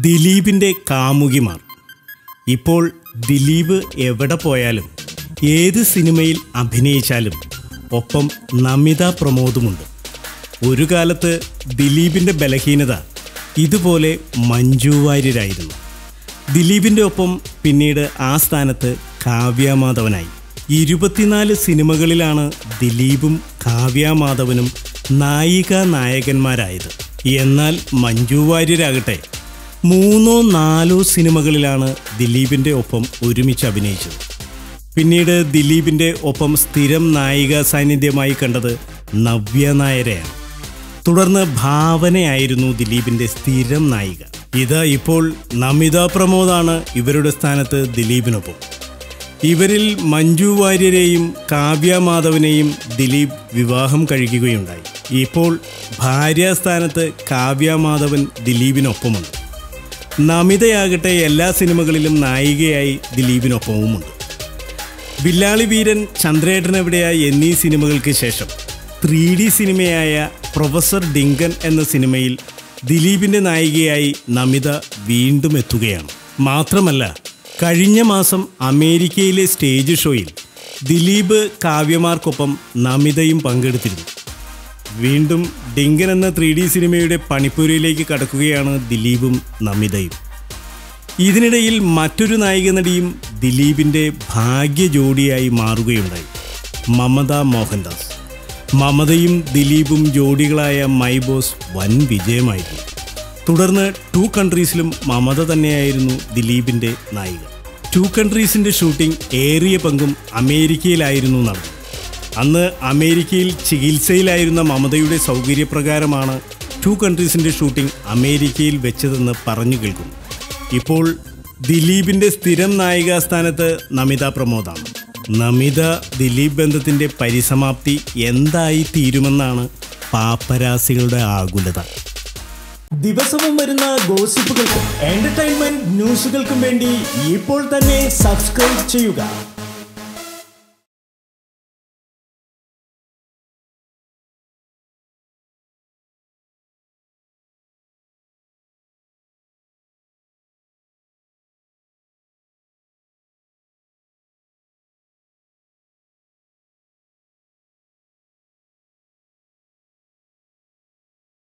ദിലീപിൻ്റെ കാമുകിമാർ. ഇപ്പോൾ ദിലീപ് എവിടെ പോയാലും ഏത് സിനിമയിൽ അഭിനയിച്ചാലും ഒപ്പം നമിത പ്രമോദുമുണ്ട്. ഒരു കാലത്ത് ദിലീപിൻ്റെ ബലഹീനത ഇതുപോലെ മഞ്ജു വാര്യരായിരുന്നു. ദിലീപിൻ്റെ ഒപ്പം പിന്നീട് ആ സ്ഥാനത്ത് കാവ്യ മാധവനായി. 24 സിനിമകളിലാണ് ദിലീപും കാവ്യ മാധവനും നായികാനായകന്മാരായത്. എന്നാൽ മഞ്ജു വാര്യരാകട്ടെ 3-4 സിനിമകളിലാണ് ദിലീപിൻ്റെ ഒപ്പം ഒരുമിച്ച് അഭിനയിച്ചത്. പിന്നീട് ദിലീപിൻ്റെ ഒപ്പം സ്ഥിരം നായിക സാന്നിധ്യമായി കണ്ടത് നവ്യ നായരെയാണ്. തുടർന്ന് ഭാവനയായിരുന്നു ദിലീപിൻ്റെ സ്ഥിരം നായിക. ഇതാ ഇപ്പോൾ നമിത പ്രമോദാണ് ഇവരുടെ സ്ഥാനത്ത് ദിലീപിനൊപ്പം. ഇവരിൽ മഞ്ജു വാര്യരെയും കാവ്യ മാധവനെയും ദിലീപ് വിവാഹം കഴിക്കുകയുണ്ടായി. ഇപ്പോൾ ഭാര്യാസ്ഥാനത്ത് കാവ്യ മാധവൻ ദിലീപിനൊപ്പമുണ്ട്. നമിതയാകട്ടെ എല്ലാ സിനിമകളിലും നായികയായി ദിലീപിനൊപ്പവുമുണ്ട്. വില്ലാളി വീരൻ, ചന്ദ്രേട്ടനെവിടെയായി എന്നീ സിനിമകൾക്ക് ശേഷം 3D സിനിമയായ പ്രൊഫസർ ഡിങ്കൻ എന്ന സിനിമയിൽ ദിലീപിൻ്റെ നായികയായി നമിത വീണ്ടും എത്തുകയാണ്. മാത്രമല്ല, കഴിഞ്ഞ മാസം അമേരിക്കയിലെ സ്റ്റേജ് ഷോയിൽ ദിലീപ് കാവ്യമാർക്കൊപ്പം നമിതയും പങ്കെടുത്തിരുന്നു. വീണ്ടും ഡിങ്കൻ എന്ന 3D സിനിമയുടെ പണിപ്പുരയിലേക്ക് കടക്കുകയാണ് ദിലീപും നമിതയും. ഇതിനിടയിൽ മറ്റൊരു നായിക നടിയും ദിലീപിൻ്റെ ഭാഗ്യ ജോഡിയായി മാറുകയുണ്ടായി, മമത മോഹൻദാസ്. മമതയും ദിലീപും ജോഡികളായ മൈ ബോസ് വൻ വിജയമായിരുന്നു. തുടർന്ന് 2 കൺട്രീസിലും മമത തന്നെയായിരുന്നു ദിലീപിൻ്റെ നായിക. 2 കൺട്രീസിൻ്റെ ഷൂട്ടിംഗ് ഏറിയ പങ്കും അമേരിക്കയിലായിരുന്നു നടന്നത്. അന്ന് അമേരിക്കയിൽ ചികിത്സയിലായിരുന്ന മമതയുടെ സൗകര്യപ്രകാരമാണ് 2 കൺട്രീസിൻ്റെ ഷൂട്ടിംഗ് അമേരിക്കയിൽ വെച്ചതെന്ന് പറഞ്ഞു കേൾക്കുന്നു. ഇപ്പോൾ ദിലീപിൻ്റെ സ്ഥിരം നായികാസ്ഥാനത്ത് നമിത പ്രമോദാണ്. നമിത ദിലീപ് ബന്ധത്തിൻ്റെ പരിസമാപ്തി എന്തായി തീരുമെന്നാണ് പാപ്പരാസികളുടെ ആകുലത. ദിവസവും വരുന്ന ഗോസിപ്പുകൾക്കും എന്റർടൈൻമെന്റ് ന്യൂസുകൾക്കും വേണ്ടി ഇപ്പോൾ തന്നെ സബ്സ്ക്രൈബ് ചെയ്യുക.